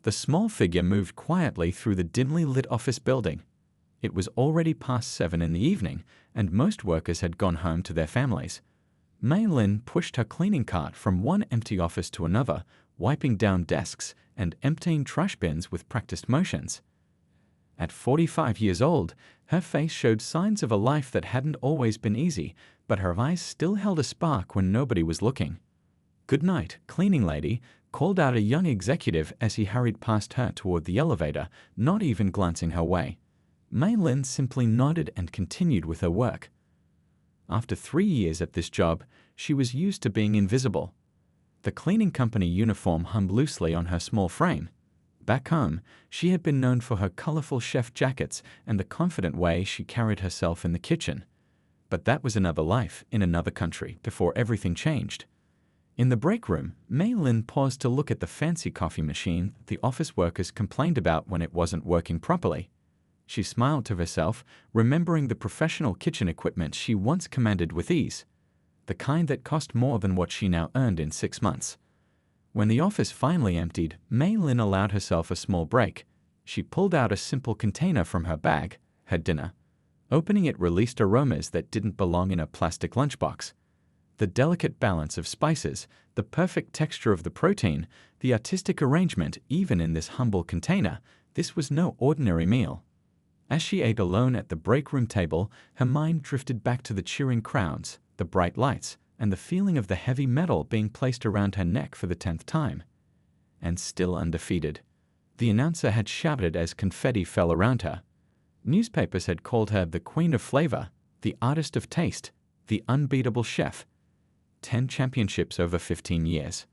The small figure moved quietly through the dimly lit office building. It was already past 7 in the evening, and most workers had gone home to their families. Mei Lin pushed her cleaning cart from one empty office to another, wiping down desks and emptying trash bins with practiced motions. At 45 years old, her face showed signs of a life that hadn't always been easy, but her eyes still held a spark when nobody was looking. "Good night, cleaning lady," called out a young executive as he hurried past her toward the elevator, not even glancing her way. Mei Lin simply nodded and continued with her work. After 3 years at this job, she was used to being invisible. The cleaning company uniform hung loosely on her small frame. Back home, she had been known for her colorful chef jackets and the confident way she carried herself in the kitchen. But that was another life in another country before everything changed. In the break room, Mei Lin paused to look at the fancy coffee machine the office workers complained about when it wasn't working properly. She smiled to herself, remembering the professional kitchen equipment she once commanded with ease, the kind that cost more than what she now earned in 6 months. When the office finally emptied, Mei Lin allowed herself a small break. She pulled out a simple container from her bag, her dinner. Opening it released aromas that didn't belong in a plastic lunchbox. The delicate balance of spices, the perfect texture of the protein, the artistic arrangement even in this humble container, this was no ordinary meal. As she ate alone at the break room table, her mind drifted back to the cheering crowds, the bright lights, and the feeling of the heavy metal being placed around her neck for the 10th time. And still undefeated. The announcer had shouted as confetti fell around her. Newspapers had called her the Queen of Flavor, the Artist of Taste, the Unbeatable Chef. 10 championships over 15 years.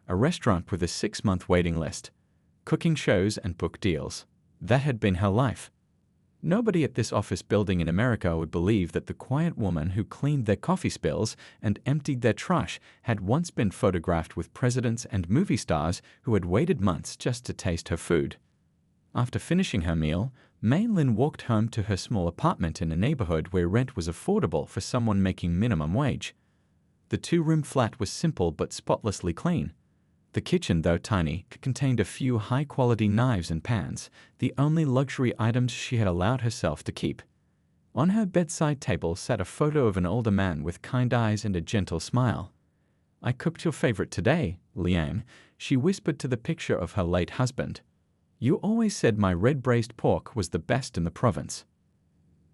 A restaurant with a 6-month waiting list. Cooking shows and book deals. That had been her life. Nobody at this office building in America would believe that the quiet woman who cleaned their coffee spills and emptied their trash had once been photographed with presidents and movie stars who had waited months just to taste her food. After finishing her meal, Mei Lin walked home to her small apartment in a neighborhood where rent was affordable for someone making minimum wage. The 2-room flat was simple but spotlessly clean. The kitchen, though tiny, contained a few high-quality knives and pans, the only luxury items she had allowed herself to keep. On her bedside table sat a photo of an older man with kind eyes and a gentle smile. "I cooked your favorite today, Liang," she whispered to the picture of her late husband. "You always said my red braised pork was the best in the province."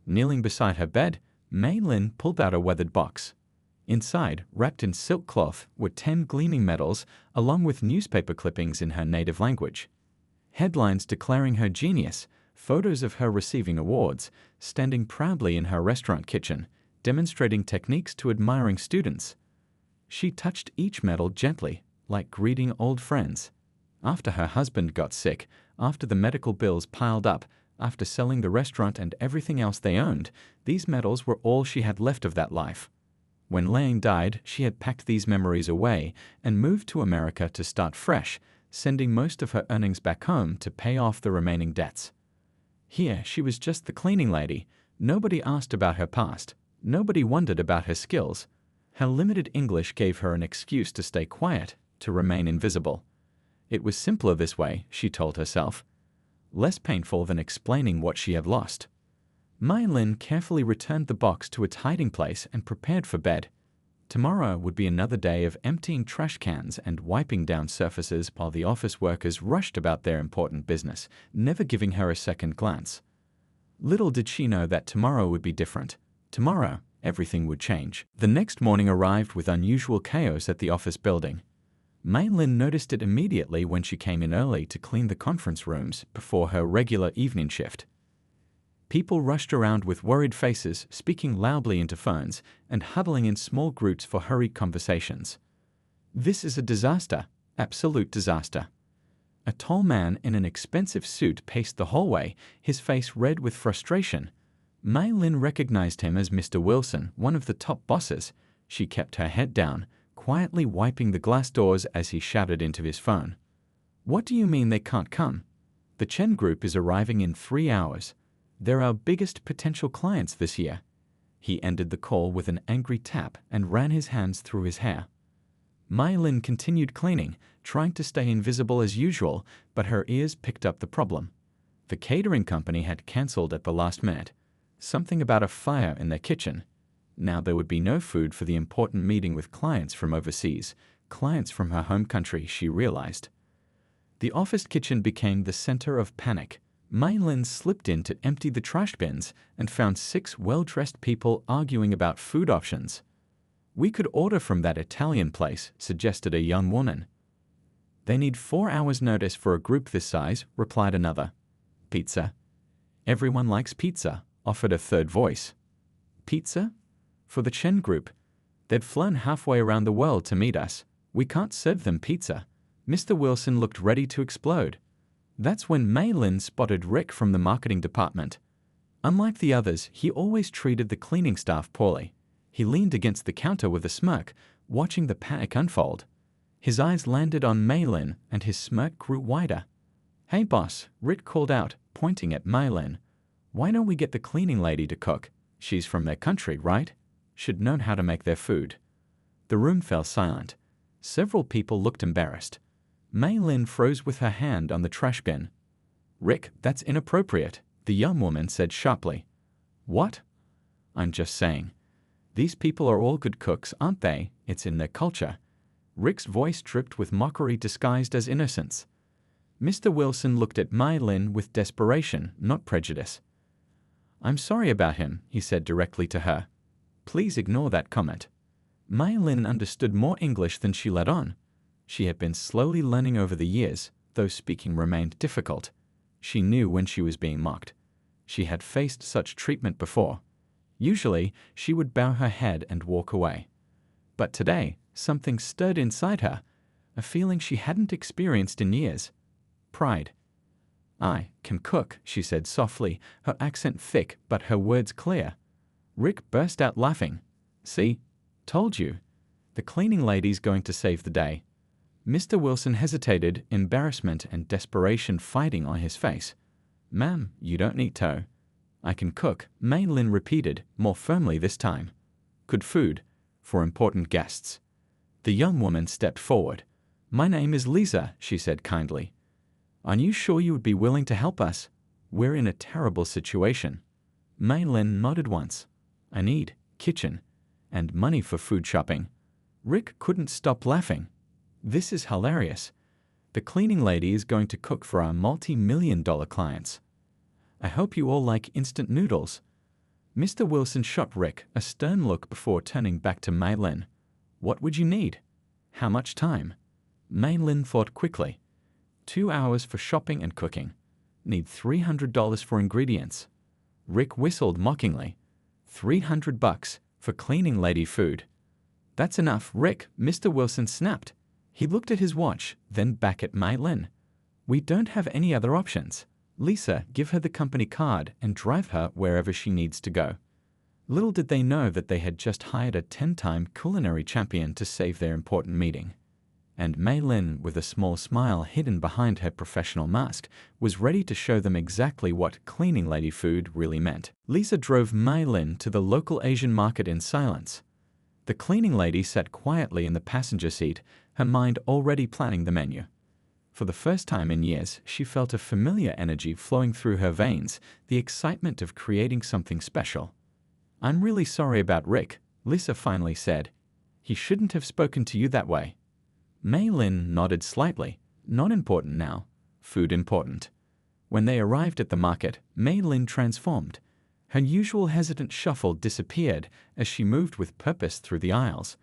Kneeling beside her bed, Mei Lin pulled out a weathered box. Inside, wrapped in silk cloth, were 10 gleaming medals, along with newspaper clippings in her native language. Headlines declaring her genius, photos of her receiving awards, standing proudly in her restaurant kitchen, demonstrating techniques to admiring students. She touched each medal gently, like greeting old friends. After her husband got sick, after the medical bills piled up, after selling the restaurant and everything else they owned, these medals were all she had left of that life. When Liang died, she had packed these memories away and moved to America to start fresh, sending most of her earnings back home to pay off the remaining debts. Here, she was just the cleaning lady. Nobody asked about her past. Nobody wondered about her skills. Her limited English gave her an excuse to stay quiet, to remain invisible. It was simpler this way, she told herself. Less painful than explaining what she had lost. Mei Lin carefully returned the box to its hiding place and prepared for bed. Tomorrow would be another day of emptying trash cans and wiping down surfaces while the office workers rushed about their important business, never giving her a second glance. Little did she know that tomorrow would be different. Tomorrow, everything would change. The next morning arrived with unusual chaos at the office building. Mei Lin noticed it immediately when she came in early to clean the conference rooms before her regular evening shift. People rushed around with worried faces, speaking loudly into phones, and huddling in small groups for hurried conversations. This is a disaster, absolute disaster. A tall man in an expensive suit paced the hallway, his face red with frustration. Mei Lin recognized him as Mr. Wilson, one of the top bosses. She kept her head down, quietly wiping the glass doors as he shouted into his phone. "What do you mean they can't come? The Chen Group is arriving in 3 hours. They're our biggest potential clients this year." He ended the call with an angry tap and ran his hands through his hair. Mei Lin continued cleaning, trying to stay invisible as usual, but her ears picked up the problem. The catering company had cancelled at the last minute. Something about a fire in their kitchen. Now there would be no food for the important meeting with clients from overseas, clients from her home country, she realized. The office kitchen became the center of panic. Mei Lin slipped in to empty the trash bins and found 6 well-dressed people arguing about food options. "We could order from that Italian place," suggested a young woman. "They need 4 hours' notice for a group this size," replied another. "Pizza." "Everyone likes pizza," offered a third voice. "Pizza? For the Chen group. They'd flown halfway around the world to meet us. We can't serve them pizza." Mr. Wilson looked ready to explode. That's when Mei Lin spotted Rick from the marketing department. Unlike the others, he always treated the cleaning staff poorly. He leaned against the counter with a smirk, watching the panic unfold. His eyes landed on Mei Lin, and his smirk grew wider. "Hey boss," Rick called out, pointing at Mei Lin. "Why don't we get the cleaning lady to cook? She's from their country, right? Should know how to make their food." The room fell silent. Several people looked embarrassed. Mei Lin froze with her hand on the trash bin. "Rick, that's inappropriate," the young woman said sharply. "What?" "I'm just saying. These people are all good cooks, aren't they? It's in their culture." Rick's voice dripped with mockery disguised as innocence. Mr. Wilson looked at Mei Lin with desperation, not prejudice. "I'm sorry about him," he said directly to her. "Please ignore that comment." Mei Lin understood more English than she let on. She had been slowly learning over the years, though speaking remained difficult. She knew when she was being mocked. She had faced such treatment before. Usually, she would bow her head and walk away. But today, something stirred inside her, a feeling she hadn't experienced in years. Pride. "I can cook," she said softly, her accent thick but her words clear. Rick burst out laughing. "See? Told you. The cleaning lady's going to save the day." Mr. Wilson hesitated, embarrassment and desperation fighting on his face. "Ma'am, you don't need to." "I can cook," Mei Lin repeated, more firmly this time. "Good food, for important guests." The young woman stepped forward. "My name is Lisa," she said kindly. "Are you sure you would be willing to help us? We're in a terrible situation." Mei Lin nodded once. "I need kitchen and money for food shopping." Rick couldn't stop laughing. "This is hilarious. The cleaning lady is going to cook for our multi-million-dollar clients. I hope you all like instant noodles." Mr. Wilson shot Rick a stern look before turning back to Mei Lin. "What would you need? How much time?" Mei Lin thought quickly. 2 hours for shopping and cooking. Need $300 for ingredients." Rick whistled mockingly. $300 for cleaning lady food. "That's enough, Rick," Mr. Wilson snapped. He looked at his watch, then back at Mei Lin. "We don't have any other options. Lisa, give her the company card and drive her wherever she needs to go." Little did they know that they had just hired a 10-time culinary champion to save their important meeting. And Mei Lin, with a small smile hidden behind her professional mask, was ready to show them exactly what cleaning lady food really meant. Lisa drove Mei Lin to the local Asian market in silence. The cleaning lady sat quietly in the passenger seat, her mind already planning the menu. For the first time in years, she felt a familiar energy flowing through her veins, the excitement of creating something special. "I'm really sorry about Rick," Lisa finally said. "He shouldn't have spoken to you that way." Mei Lin nodded slightly. Not important now. Food important. When they arrived at the market, Mei Lin transformed. Her usual hesitant shuffle disappeared as she moved with purpose through the aisles.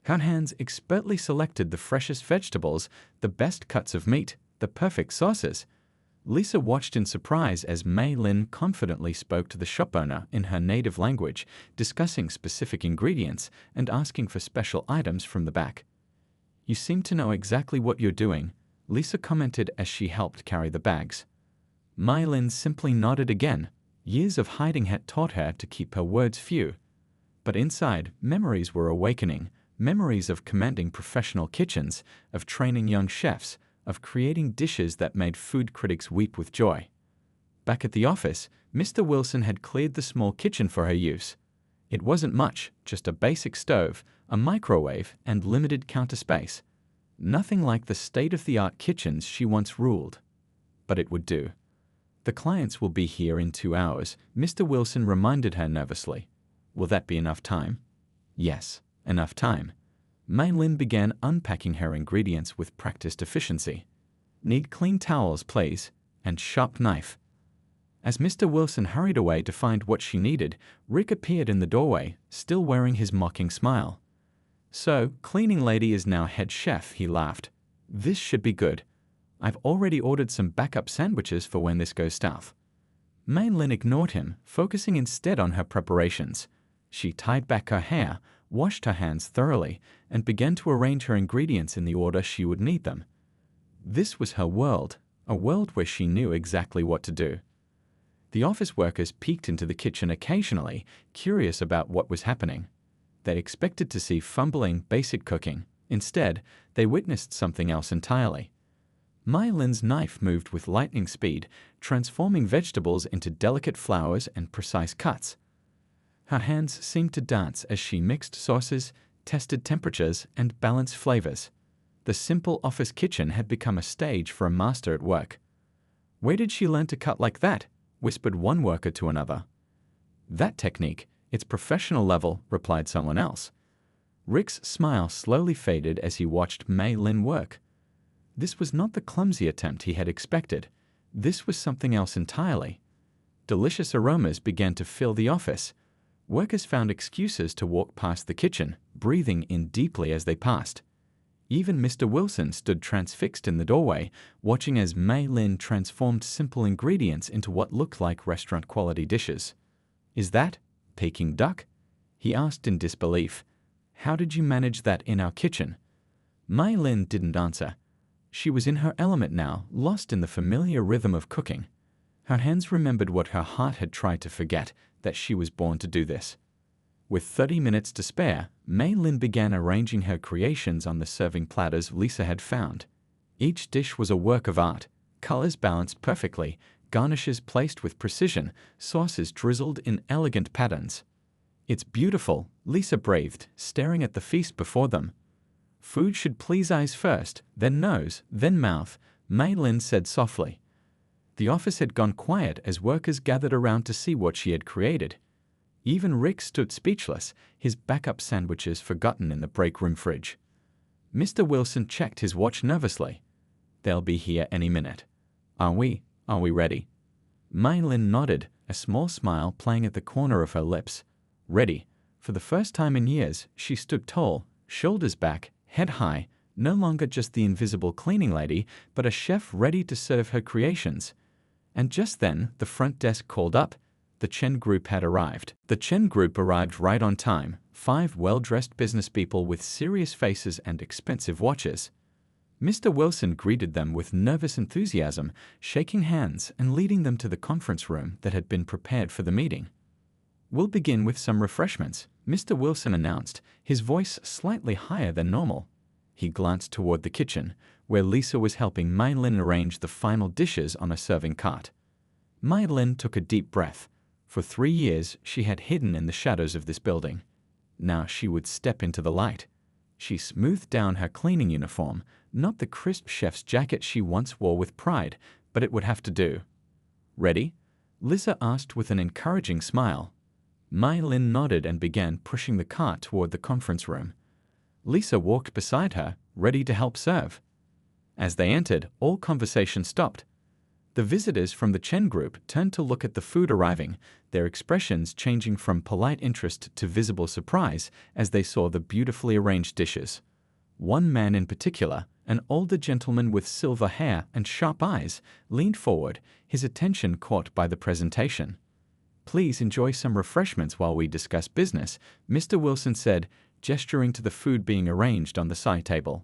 Her hands expertly selected the freshest vegetables, the best cuts of meat, the perfect sauces. Lisa watched in surprise as Mei Lin confidently spoke to the shop owner in her native language, discussing specific ingredients and asking for special items from the back. "You seem to know exactly what you're doing," Lisa commented as she helped carry the bags. Mei Lin simply nodded again. Years of hiding had taught her to keep her words few. But inside, memories were awakening. Memories of commanding professional kitchens, of training young chefs, of creating dishes that made food critics weep with joy. Back at the office, Mr. Wilson had cleared the small kitchen for her use. It wasn't much, just a basic stove, a microwave, and limited counter space. Nothing like the state-of-the-art kitchens she once ruled. But it would do. The clients will be here in 2 hours, Mr. Wilson reminded her nervously. Will that be enough time? Yes, enough time. Mei Lin began unpacking her ingredients with practiced efficiency. Need clean towels, please, and sharp knife. As Mr. Wilson hurried away to find what she needed, Rick appeared in the doorway, still wearing his mocking smile. So, cleaning lady is now head chef, he laughed. This should be good. I've already ordered some backup sandwiches for when this goes south. Mei Lin ignored him, focusing instead on her preparations. She tied back her hair, washed her hands thoroughly, and began to arrange her ingredients in the order she would need them. This was her world, a world where she knew exactly what to do. The office workers peeked into the kitchen occasionally, curious about what was happening. They expected to see fumbling, basic cooking. Instead, they witnessed something else entirely. Mei Lin's knife moved with lightning speed, transforming vegetables into delicate flowers and precise cuts. Her hands seemed to dance as she mixed sauces, tested temperatures, and balanced flavors. The simple office kitchen had become a stage for a master at work. Where did she learn to cut like that? Whispered one worker to another. That technique, it's professional level, replied someone else. Rick's smile slowly faded as he watched Mei Lin work. This was not the clumsy attempt he had expected. This was something else entirely. Delicious aromas began to fill the office. Workers found excuses to walk past the kitchen, breathing in deeply as they passed. Even Mr. Wilson stood transfixed in the doorway, watching as Mei Lin transformed simple ingredients into what looked like restaurant-quality dishes. Is that Peking duck? He asked in disbelief. How did you manage that in our kitchen? Mei Lin didn't answer. She was in her element now, lost in the familiar rhythm of cooking. Her hands remembered what her heart had tried to forget, that she was born to do this. With 30 minutes to spare, Mei Lin began arranging her creations on the serving platters Lisa had found. Each dish was a work of art, colors balanced perfectly, garnishes placed with precision, sauces drizzled in elegant patterns. It's beautiful, Lisa breathed, staring at the feast before them. Food should please eyes first, then nose, then mouth, Mei Lin said softly. The office had gone quiet as workers gathered around to see what she had created. Even Rick stood speechless, his backup sandwiches forgotten in the break room fridge. Mr. Wilson checked his watch nervously. They'll be here any minute. Are we ready? Mei Lin nodded, a small smile playing at the corner of her lips. Ready. For the first time in years, she stood tall, shoulders back, head high, no longer just the invisible cleaning lady, but a chef ready to serve her creations. And just then, the front desk called up. The Chen Group had arrived. The Chen Group arrived right on time, 5 well-dressed business people with serious faces and expensive watches. Mr. Wilson greeted them with nervous enthusiasm, shaking hands and leading them to the conference room that had been prepared for the meeting. We'll begin with some refreshments, Mr. Wilson announced, his voice slightly higher than normal. He glanced toward the kitchen, where Lisa was helping Mei Lin arrange the final dishes on a serving cart. Mei Lin took a deep breath. For 3 years, she had hidden in the shadows of this building. Now she would step into the light. She smoothed down her cleaning uniform, not the crisp chef's jacket she once wore with pride, but it would have to do. Ready? Lisa asked with an encouraging smile. Mei Lin nodded and began pushing the cart toward the conference room. Lisa walked beside her, ready to help serve. As they entered, all conversation stopped. The visitors from the Chen Group turned to look at the food arriving, their expressions changing from polite interest to visible surprise as they saw the beautifully arranged dishes. One man in particular, an older gentleman with silver hair and sharp eyes, leaned forward, his attention caught by the presentation. Please enjoy some refreshments while we discuss business, Mr. Wilson said, gesturing to the food being arranged on the side table.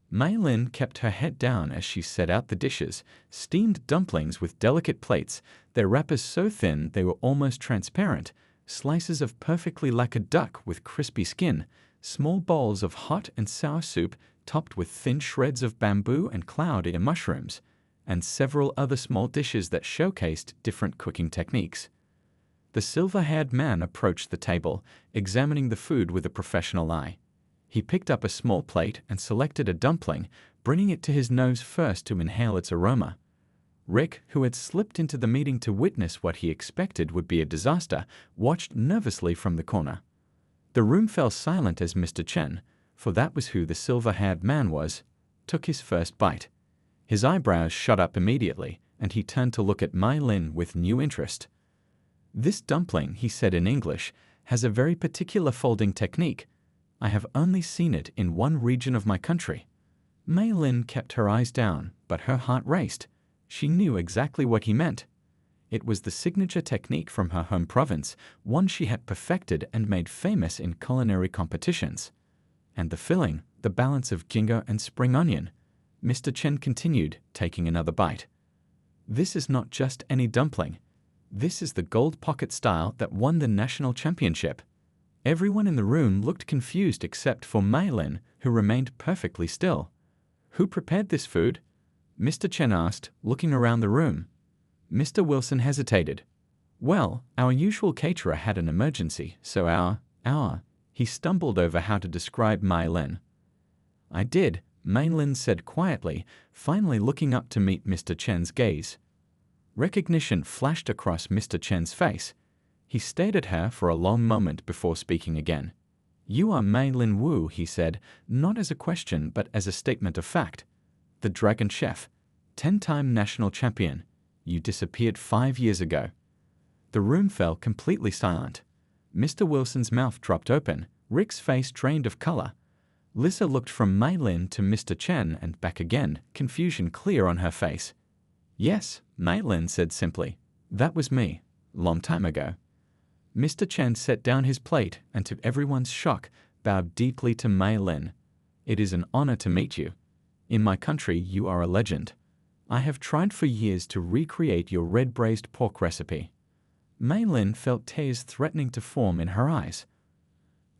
Mei Lin kept her head down as she set out the dishes, steamed dumplings with delicate plates, their wrappers so thin they were almost transparent, slices of perfectly lacquered duck with crispy skin, small bowls of hot and sour soup topped with thin shreds of bamboo and cloud-ear mushrooms, and several other small dishes that showcased different cooking techniques. The silver-haired man approached the table, examining the food with a professional eye. He picked up a small plate and selected a dumpling, bringing it to his nose first to inhale its aroma. Rick, who had slipped into the meeting to witness what he expected would be a disaster, watched nervously from the corner. The room fell silent as Mr. Chen, for that was who the silver-haired man was, took his first bite. His eyebrows shot up immediately, and he turned to look at Mei Lin with new interest. "This dumpling," he said in English, "has a very particular folding technique. I have only seen it in one region of my country." Mei Lin kept her eyes down, but her heart raced. She knew exactly what he meant. It was the signature technique from her home province, one she had perfected and made famous in culinary competitions. And the filling, the balance of ginger and spring onion. Mr. Chen continued, taking another bite. "This is not just any dumpling. This is the gold pocket style that won the national championship." Everyone in the room looked confused except for Mei Lin, who remained perfectly still. "Who prepared this food?" Mr. Chen asked, looking around the room. Mr. Wilson hesitated. "Well, our usual caterer had an emergency, so He stumbled over how to describe Mei Lin. "I did," Mei Lin said quietly, finally looking up to meet Mr. Chen's gaze. Recognition flashed across Mr. Chen's face. He stared at her for a long moment before speaking again. "You are Mei Lin Wu," he said, not as a question but as a statement of fact. "The Dragon Chef, 10-time national champion. You disappeared 5 years ago." The room fell completely silent. Mr. Wilson's mouth dropped open, Rick's face drained of color. Lisa looked from Mei Lin to Mr. Chen and back again, confusion clear on her face. "Yes," Mei Lin said simply. "That was me, long time ago." Mr. Chen set down his plate and to everyone's shock, bowed deeply to Mei Lin. "It is an honor to meet you. In my country, you are a legend. I have tried for years to recreate your red braised pork recipe." Mei Lin felt tears threatening to form in her eyes.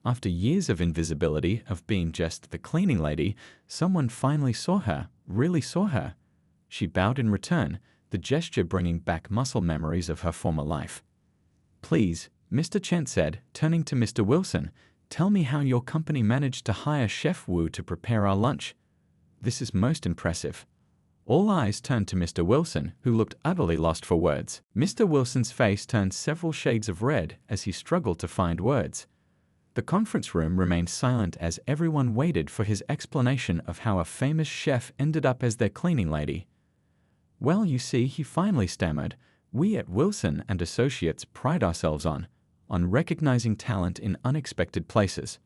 After years of invisibility, of being just the cleaning lady, someone finally saw her, really saw her. She bowed in return, the gesture bringing back muscle memories of her former life. "Please," Mr. Chen said, turning to Mr. Wilson, "tell me how your company managed to hire Chef Wu to prepare our lunch. This is most impressive." All eyes turned to Mr. Wilson, who looked utterly lost for words. Mr. Wilson's face turned several shades of red as he struggled to find words. The conference room remained silent as everyone waited for his explanation of how a famous chef ended up as their cleaning lady. "Well, you see," he finally stammered, "we at Wilson and Associates pride ourselves on recognizing talent in unexpected places."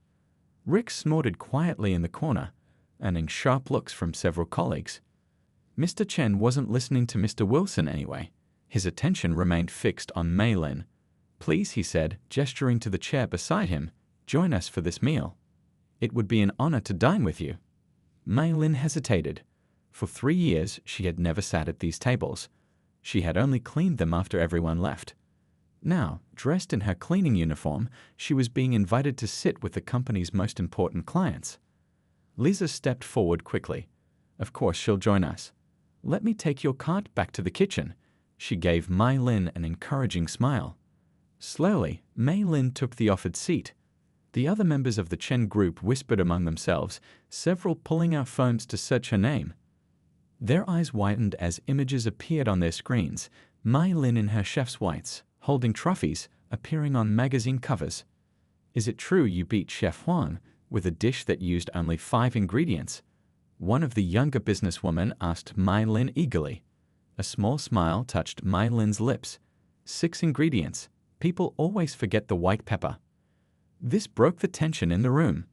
Rick snorted quietly in the corner, earning sharp looks from several colleagues. Mr. Chen wasn't listening to Mr. Wilson anyway. His attention remained fixed on Mei Lin. "Please," he said, gesturing to the chair beside him, "join us for this meal. It would be an honor to dine with you." Mei Lin hesitated. For 3 years, she had never sat at these tables. She had only cleaned them after everyone left. Now, dressed in her cleaning uniform, she was being invited to sit with the company's most important clients. Lisa stepped forward quickly. "Of course, she'll join us. Let me take your cart back to the kitchen." She gave Mei Lin an encouraging smile. Slowly, Mei Lin took the offered seat. The other members of the Chen group whispered among themselves, several pulling out phones to search her name. Their eyes widened as images appeared on their screens, Mei Lin in her chef's whites, holding trophies, appearing on magazine covers. "Is it true you beat Chef Huang with a dish that used only 5 ingredients?" One of the younger businesswomen asked Mei Lin eagerly. A small smile touched Mei Lin's lips. 6 ingredients. People always forget the white pepper. This broke the tension in the room.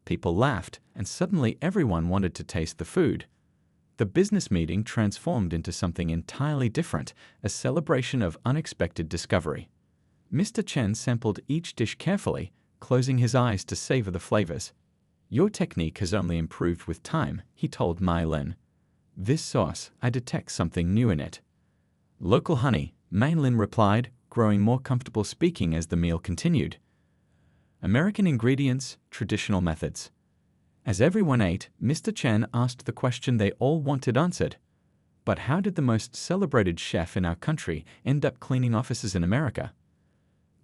People laughed, and suddenly everyone wanted to taste the food. The business meeting transformed into something entirely different, a celebration of unexpected discovery. Mr. Chen sampled each dish carefully, closing his eyes to savor the flavors. "Your technique has only improved with time," he told Mei Lin. "This sauce, I detect something new in it." "Local honey," Mei Lin replied, growing more comfortable speaking as the meal continued. "American ingredients, traditional methods." As everyone ate, Mr. Chen asked the question they all wanted answered. "But how did the most celebrated chef in our country end up cleaning offices in America?"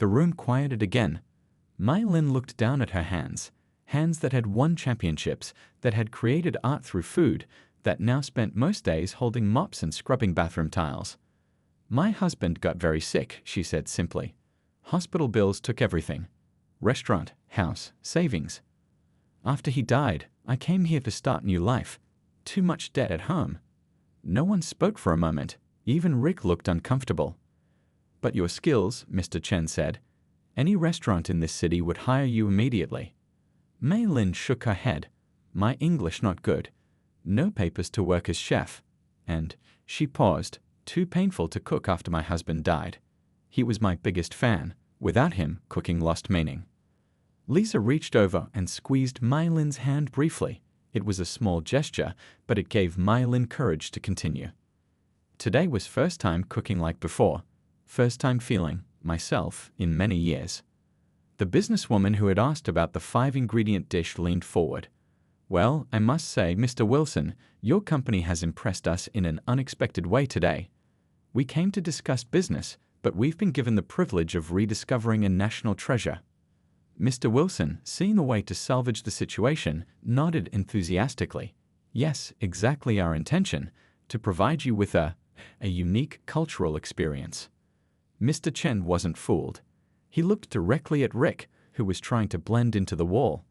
The room quieted again. Mei Lin looked down at her hands, hands that had won championships, that had created art through food, that now spent most days holding mops and scrubbing bathroom tiles. My husband got very sick, she said simply. Hospital bills took everything. Restaurant, house, savings. After he died, I came here to start new life. Too much debt at home. No one spoke for a moment. Even Rick looked uncomfortable. But your skills, Mr. Chen said. Any restaurant in this city would hire you immediately. Mei Lin shook her head. My English not good. No papers to work as chef. And, she paused, too painful to cook after my husband died. He was my biggest fan. Without him, cooking lost meaning. Lisa reached over and squeezed Mei Lin's hand briefly. It was a small gesture, but it gave Mei Lin courage to continue. Today was first time cooking like before. First time feeling, myself, in many years. The businesswoman who had asked about the 5-ingredient dish leaned forward. Well, I must say, Mr. Wilson, your company has impressed us in an unexpected way today. We came to discuss business, but we've been given the privilege of rediscovering a national treasure. Mr. Wilson, seeing a way to salvage the situation, nodded enthusiastically. Yes, exactly our intention, to provide you with a unique cultural experience. Mr. Chen wasn't fooled. He looked directly at Rick, who was trying to blend into the wall.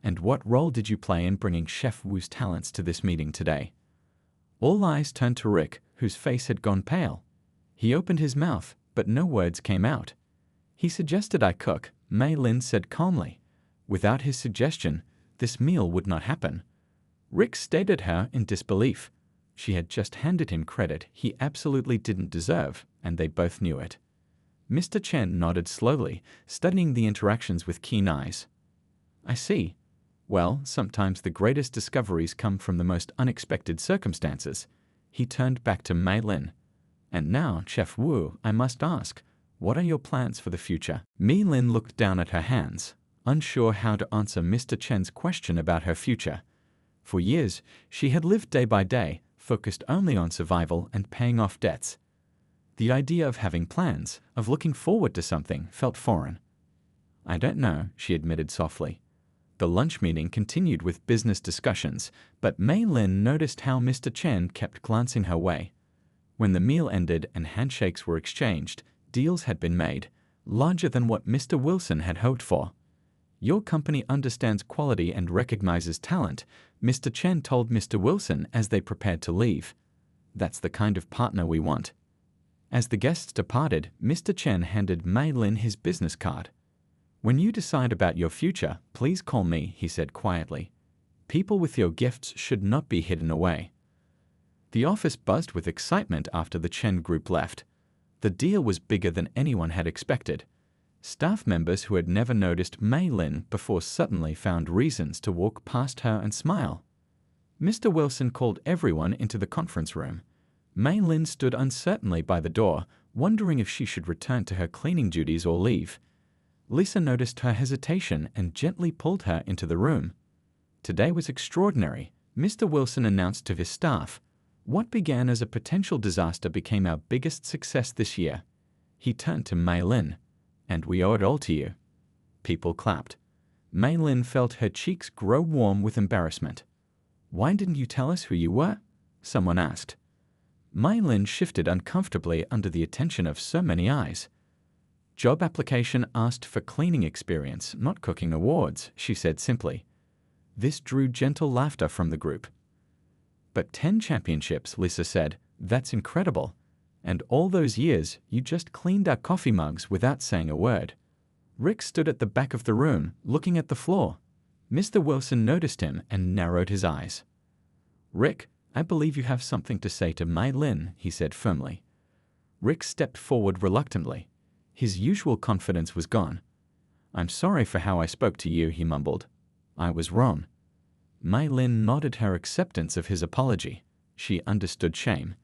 And what role did you play in bringing Chef Wu's talents to this meeting today? All eyes turned to Rick, whose face had gone pale. He opened his mouth, but no words came out. He suggested I cook, Mei Lin said calmly. Without his suggestion, this meal would not happen. Rick stared at her in disbelief. She had just handed him credit he absolutely didn't deserve, and they both knew it. Mr. Chen nodded slowly, studying the interactions with keen eyes. I see. Well, sometimes the greatest discoveries come from the most unexpected circumstances. He turned back to Mei Lin. And now, Chef Wu, I must ask, what are your plans for the future? Mei Lin looked down at her hands, unsure how to answer Mr. Chen's question about her future. For years, she had lived day by day, focused only on survival and paying off debts. The idea of having plans, of looking forward to something, felt foreign. I don't know, she admitted softly. The lunch meeting continued with business discussions, but Mei Lin noticed how Mr. Chen kept glancing her way. When the meal ended and handshakes were exchanged, deals had been made, larger than what Mr. Wilson had hoped for. Your company understands quality and recognizes talent, Mr. Chen told Mr. Wilson as they prepared to leave. That's the kind of partner we want. As the guests departed, Mr. Chen handed Mei Lin his business card. When you decide about your future, please call me, he said quietly. People with your gifts should not be hidden away. The office buzzed with excitement after the Chen group left. The deal was bigger than anyone had expected. Staff members who had never noticed Mei Lin before suddenly found reasons to walk past her and smile. Mr. Wilson called everyone into the conference room. Mei Lin stood uncertainly by the door, wondering if she should return to her cleaning duties or leave. Lisa noticed her hesitation and gently pulled her into the room. Today was extraordinary, Mr. Wilson announced to his staff. What began as a potential disaster became our biggest success this year. He turned to Mei Lin. And we owe it all to you. People clapped. Mei Lin felt her cheeks grow warm with embarrassment. Why didn't you tell us who you were? Someone asked. Mei Lin shifted uncomfortably under the attention of so many eyes. Job application asked for cleaning experience, not cooking awards, she said simply. This drew gentle laughter from the group. But 10 championships, Lisa said. That's incredible. And all those years, you just cleaned our coffee mugs without saying a word. Rick stood at the back of the room, looking at the floor. Mr. Wilson noticed him and narrowed his eyes. Rick, I believe you have something to say to Mei Lin, he said firmly. Rick stepped forward reluctantly. His usual confidence was gone. I'm sorry for how I spoke to you, he mumbled. I was wrong. Mei Lin nodded her acceptance of his apology. She understood shame.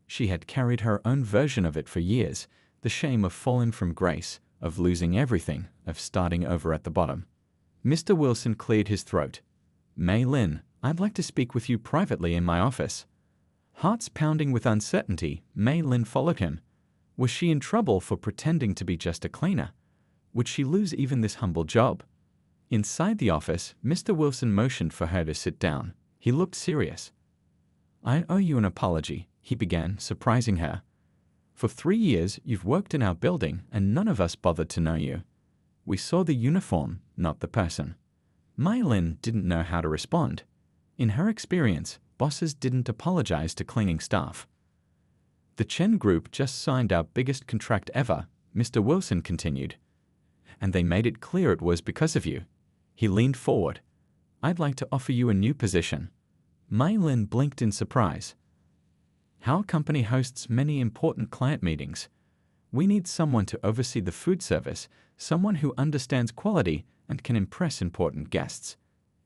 She had carried her own version of it for years, the shame of falling from grace, of losing everything, of starting over at the bottom. Mr. Wilson cleared his throat. Mei Lin, I'd like to speak with you privately in my office. Hearts pounding with uncertainty, Mei Lin followed him. Was she in trouble for pretending to be just a cleaner? Would she lose even this humble job? Inside the office, Mr. Wilson motioned for her to sit down. He looked serious. "I owe you an apology," he began, surprising her. "For 3 years you've worked in our building and none of us bothered to know you. We saw the uniform, not the person." Mei Lin didn't know how to respond. In her experience, bosses didn't apologize to cleaning staff. "The Chen Group just signed our biggest contract ever," Mr. Wilson continued. "And they made it clear it was because of you." He leaned forward. "I'd like to offer you a new position." Mei Lin blinked in surprise. "Our company hosts many important client meetings. We need someone to oversee the food service, someone who understands quality and can impress important guests."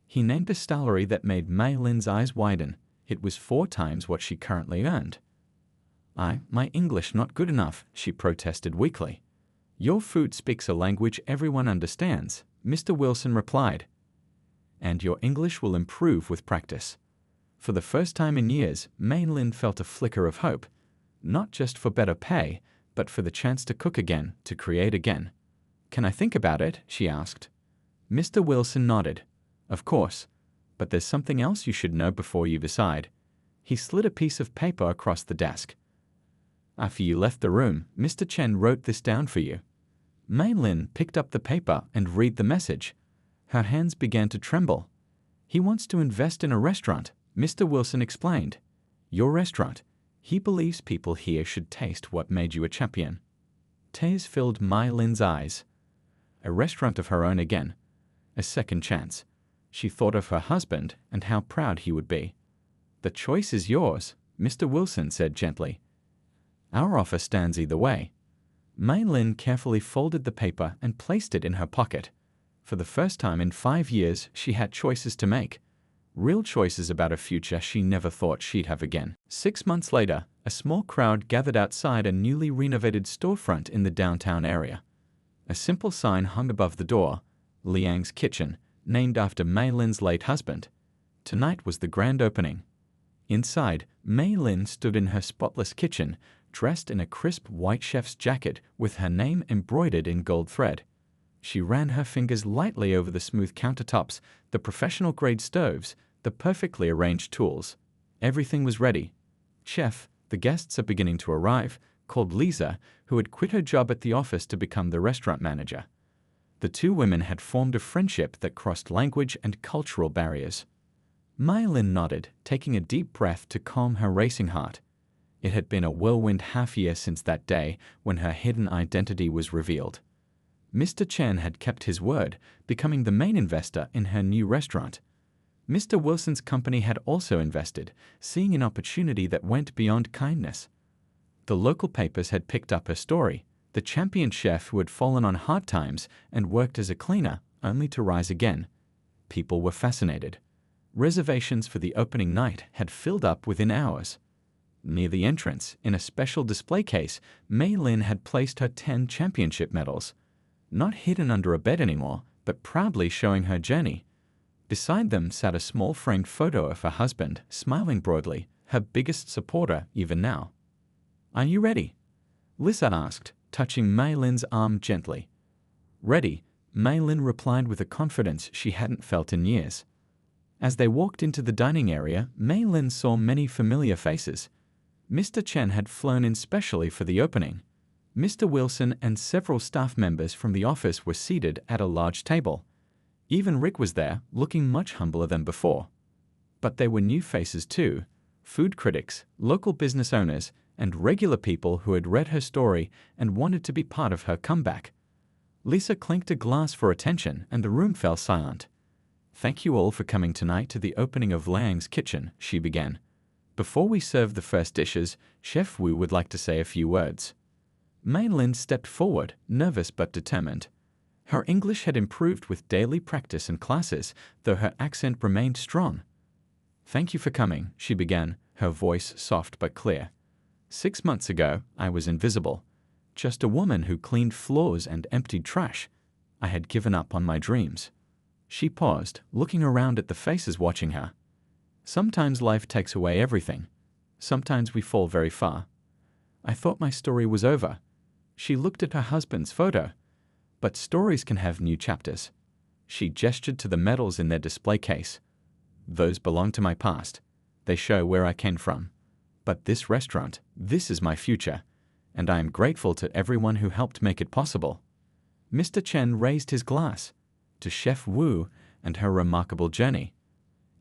He named a salary that made Mei Lin's eyes widen. It was 4 times what she currently earned. My English not good enough," she protested weakly. "Your food speaks a language everyone understands," Mr. Wilson replied. "And your English will improve with practice." For the first time in years, Mei Lin felt a flicker of hope, not just for better pay, but for the chance to cook again, to create again. "Can I think about it?" she asked. Mr. Wilson nodded. "Of course, but there's something else you should know before you decide." He slid a piece of paper across the desk. "After you left the room, Mr. Chen wrote this down for you." Mei Lin picked up the paper and read the message. Her hands began to tremble. "He wants to invest in a restaurant," Mr. Wilson explained. "Your restaurant. He believes people here should taste what made you a champion." Tears filled Mei Lin's eyes. A restaurant of her own again. A second chance. She thought of her husband and how proud he would be. "The choice is yours," Mr. Wilson said gently. "Our offer stands either way." Mei Lin carefully folded the paper and placed it in her pocket. For the first time in 5 years, she had choices to make. Real choices about a future she never thought she'd have again. 6 months later, a small crowd gathered outside a newly renovated storefront in the downtown area. A simple sign hung above the door, Liang's Kitchen, named after Mei Lin's late husband. Tonight was the grand opening. Inside, Mei Lin stood in her spotless kitchen, dressed in a crisp white chef's jacket with her name embroidered in gold thread. She ran her fingers lightly over the smooth countertops, the professional-grade stoves, the perfectly arranged tools. Everything was ready. "Chef, the guests are beginning to arrive," called Lisa, who had quit her job at the office to become the restaurant manager. The 2 women had formed a friendship that crossed language and cultural barriers. Mei Lin nodded, taking a deep breath to calm her racing heart. It had been a whirlwind half-year since that day when her hidden identity was revealed. Mr. Chen had kept his word, becoming the main investor in her new restaurant. Mr. Wilson's company had also invested, seeing an opportunity that went beyond kindness. The local papers had picked up her story, the champion chef who had fallen on hard times and worked as a cleaner, only to rise again. People were fascinated. Reservations for the opening night had filled up within hours. Near the entrance, in a special display case, Mei Lin had placed her 10 championship medals. Not hidden under a bed anymore, but proudly showing her journey. Beside them sat a small framed photo of her husband, smiling broadly, her biggest supporter even now. "Are you ready?" Lisa asked, touching Mei Lin's arm gently. "Ready," Mei Lin replied with a confidence she hadn't felt in years. As they walked into the dining area, Mei Lin saw many familiar faces. Mr. Chen had flown in specially for the opening. Mr. Wilson and several staff members from the office were seated at a large table. Even Rick was there, looking much humbler than before. But there were new faces too, food critics, local business owners, and regular people who had read her story and wanted to be part of her comeback. Lisa clinked a glass for attention and the room fell silent. "Thank you all for coming tonight to the opening of Liang's Kitchen," she began. "Before we serve the first dishes, Chef Wu would like to say a few words." Mei Lin stepped forward, nervous but determined. Her English had improved with daily practice and classes, though her accent remained strong. "Thank you for coming," she began, her voice soft but clear. 6 months ago, I was invisible. Just a woman who cleaned floors and emptied trash. I had given up on my dreams. She paused, looking around at the faces watching her. "Sometimes life takes away everything. Sometimes we fall very far. I thought my story was over." She looked at her husband's photo. But stories can have new chapters. She gestured to the medals in their display case. Those belong to my past. They show where I came from. But this restaurant, this is my future, and I am grateful to everyone who helped make it possible. Mr. Chen raised his glass to Chef Wu and her remarkable journey.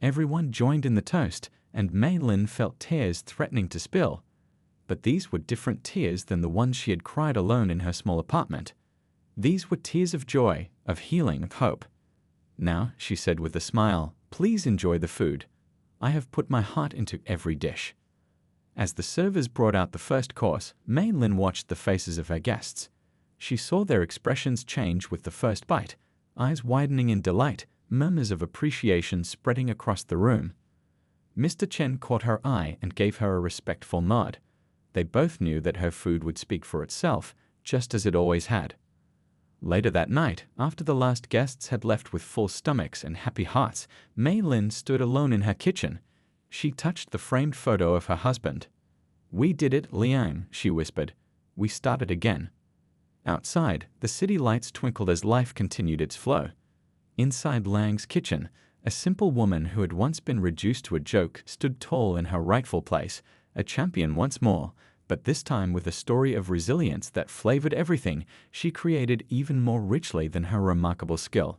Everyone joined in the toast, and Mei Lin felt tears threatening to spill. But these were different tears than the ones she had cried alone in her small apartment. These were tears of joy, of healing, of hope. Now, she said with a smile, please enjoy the food. I have put my heart into every dish. As the servers brought out the first course, Mei Lin watched the faces of her guests. She saw their expressions change with the first bite, eyes widening in delight, murmurs of appreciation spreading across the room. Mr. Chen caught her eye and gave her a respectful nod. They both knew that her food would speak for itself, just as it always had. Later that night, after the last guests had left with full stomachs and happy hearts, Mei Lin stood alone in her kitchen. She touched the framed photo of her husband. We did it, Liang, she whispered. We started again. Outside, the city lights twinkled as life continued its flow. Inside Liang's kitchen, a simple woman who had once been reduced to a joke stood tall in her rightful place, a champion once more, but this time with a story of resilience that flavored everything she created even more richly than her remarkable skill.